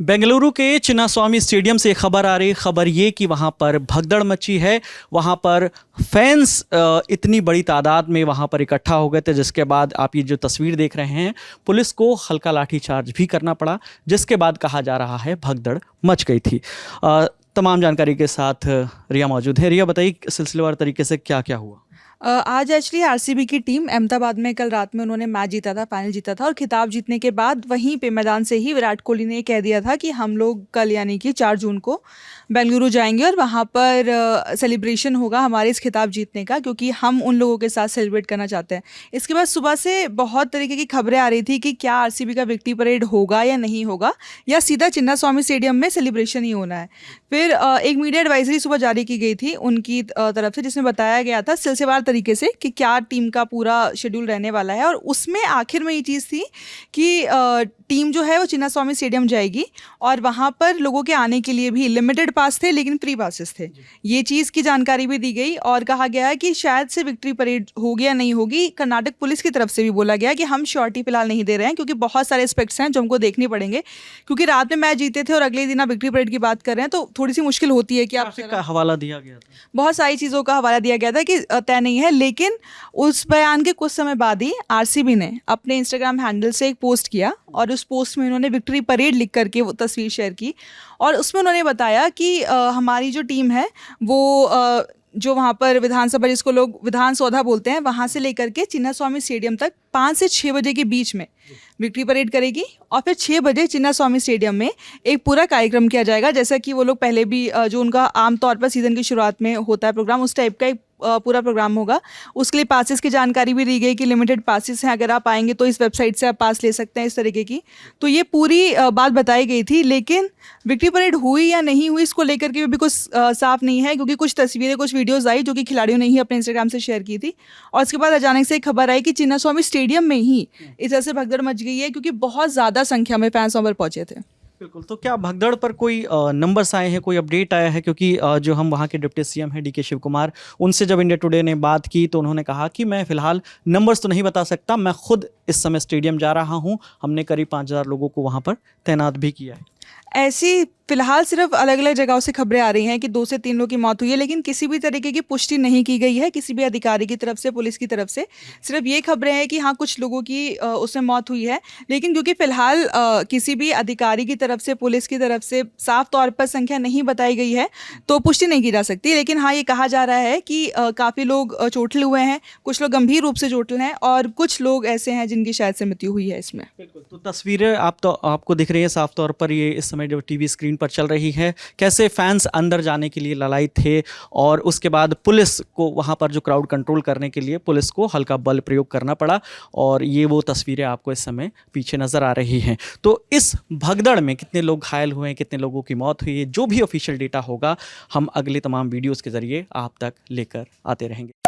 बेंगलुरु के चिन्नास्वामी स्टेडियम से खबर आ रही खबर ये कि वहाँ पर भगदड़ मची है। वहाँ पर फैंस इतनी बड़ी तादाद में वहाँ पर इकट्ठा हो गए थे, जिसके बाद आप ये जो तस्वीर देख रहे हैं, पुलिस को हल्का लाठीचार्ज भी करना पड़ा, जिसके बाद कहा जा रहा है भगदड़ मच गई थी। तमाम जानकारी के साथ रिया मौजूद है। रिया, बताइए सिलसिलेवार तरीके से क्या क्या हुआ। आज एक्चुअली आरसीबी की टीम अहमदाबाद में कल रात में उन्होंने मैच जीता था, फाइनल जीता था, और खिताब जीतने के बाद वहीं पे मैदान से ही विराट कोहली ने कह दिया था कि हम लोग कल यानी कि 4 जून को बेंगलुरु जाएंगे और वहाँ पर सेलिब्रेशन होगा हमारे इस खिताब जीतने का, क्योंकि हम उन लोगों के साथ सेलिब्रेट करना चाहते हैं। इसके बाद सुबह से बहुत तरीके की खबरें आ रही थी कि क्या आरसीबी का विक्ट्री परेड होगा या नहीं होगा, या सीधा चिन्नास्वामी स्टेडियम में सेलिब्रेशन ही होना है। फिर एक मीडिया एडवाइजरी सुबह जारी की गई थी उनकी तरफ से, जिसमें बताया गया था सिलसिलेवार तरीके से कि क्या टीम का पूरा शेड्यूल रहने वाला है। और उसमें आखिर में ये चीज़ थी कि टीम जो है वो चिन्नास्वामी स्टेडियम जाएगी और वहाँ पर लोगों के आने के लिए भी लिमिटेड पास थे, लेकिन फ्री पासेस थे। ये चीज़ की जानकारी भी दी गई और कहा गया है कि शायद से विक्ट्री परेड होगी या नहीं होगी। कर्नाटक पुलिस की तरफ से भी बोला गया कि हम श्योरिटी फिलहाल नहीं दे रहे हैं, क्योंकि बहुत सारे एस्पेक्ट्स हैं जो हमको देखने पड़ेंगे, क्योंकि रात में मैच जीते थे और अगले दिन आप विक्ट्री परेड की बात कर रहे हैं तो थोड़ी सी मुश्किल होती है कि आप का हवाला दिया गया था, बहुत सारी चीज़ों का हवाला दिया गया था कि तय नहीं है। लेकिन उस बयान के कुछ समय बाद ही आरसीबी ने अपने इंस्टाग्राम हैंडल से एक पोस्ट किया और उस पोस्ट में उन्होंने विक्ट्री परेड लिख करके वो तस्वीर शेयर की। और उसमें उन्होंने बताया कि हमारी जो टीम है वो जो वहाँ पर विधानसभा, जिसको लोग विधान सौधा बोलते हैं, वहाँ से लेकर के चिन्नास्वामी स्टेडियम तक 5 से 6 बजे के बीच में विक्ट्री परेड करेगी। और फिर 6 बजे चिन्नास्वामी स्टेडियम में एक पूरा कार्यक्रम किया जाएगा, जैसा कि वो लोग पहले भी जो उनका आमतौर पर सीज़न की शुरुआत में होता है प्रोग्राम, उस टाइप का एक पूरा प्रोग्राम होगा। उसके लिए पासेस की जानकारी भी दी गई कि लिमिटेड पासेस हैं, अगर आप आएंगे तो इस वेबसाइट से आप पास ले सकते हैं, इस तरीके की। तो ये पूरी बात बताई गई थी। लेकिन विक्ट्री परेड हुई या नहीं हुई इसको लेकर के भी कुछ साफ नहीं है, क्योंकि कुछ तस्वीरें, कुछ वीडियोज़ आई जो कि खिलाड़ियों ने ही अपने इंस्टाग्राम से शेयर की थी। और उसके बाद अचानक से एक खबर आई कि चिन्नास्वामी स्टेडियम में ही इस तरह से भगदड़ मच गई है, क्योंकि बहुत ज़्यादा संख्या में फैंस वहाँ पर पहुँचे थे। बिल्कुल। तो क्या भगदड़ पर कोई नंबर्स आए हैं, कोई अपडेट आया है? क्योंकि जो हम वहाँ के डिप्टी सीएम हैं डीके शिव कुमार, उनसे जब इंडिया टुडे ने बात की तो उन्होंने कहा कि मैं फ़िलहाल नंबर्स तो नहीं बता सकता, मैं खुद इस समय स्टेडियम जा रहा हूँ, हमने करीब 5000 लोगों को वहाँ पर तैनात भी किया है। ऐसी फिलहाल सिर्फ अलग अलग जगहों से खबरें आ रही हैं कि 2 से 3 लोगों की मौत हुई है, लेकिन किसी भी तरीके की पुष्टि नहीं की गई है किसी भी अधिकारी की तरफ से, पुलिस की तरफ से। सिर्फ ये खबरें हैं कि हाँ कुछ लोगों की उसमें मौत हुई है, लेकिन क्योंकि फिलहाल किसी भी अधिकारी की तरफ से, पुलिस की तरफ से साफ तौर पर संख्या नहीं बताई गई है, तो पुष्टि नहीं की जा सकती। लेकिन हाँ ये कहा जा रहा है कि काफ़ी लोग चोटिल हुए हैं, कुछ लोग गंभीर रूप से चोटिल हैं और कुछ लोग ऐसे हैं जिनकी शायद से मृत्यु हुई है इसमें। बिल्कुल। तो तस्वीरें आपको दिख रही है साफ तौर पर, ये इस समय जो टीवी स्क्रीन पर चल रही है, कैसे फैंस अंदर जाने के लिए ललायत थे और उसके बाद पुलिस को वहां पर जो क्राउड कंट्रोल करने के लिए पुलिस को हल्का बल प्रयोग करना पड़ा। और ये वो तस्वीरें आपको इस समय पीछे नज़र आ रही हैं। तो इस भगदड़ में कितने लोग घायल हुए हैं, कितने लोगों की मौत हुई है, जो भी ऑफिशियल डेटा होगा हम अगले तमाम वीडियोज़ के ज़रिए आप तक लेकर आते रहेंगे।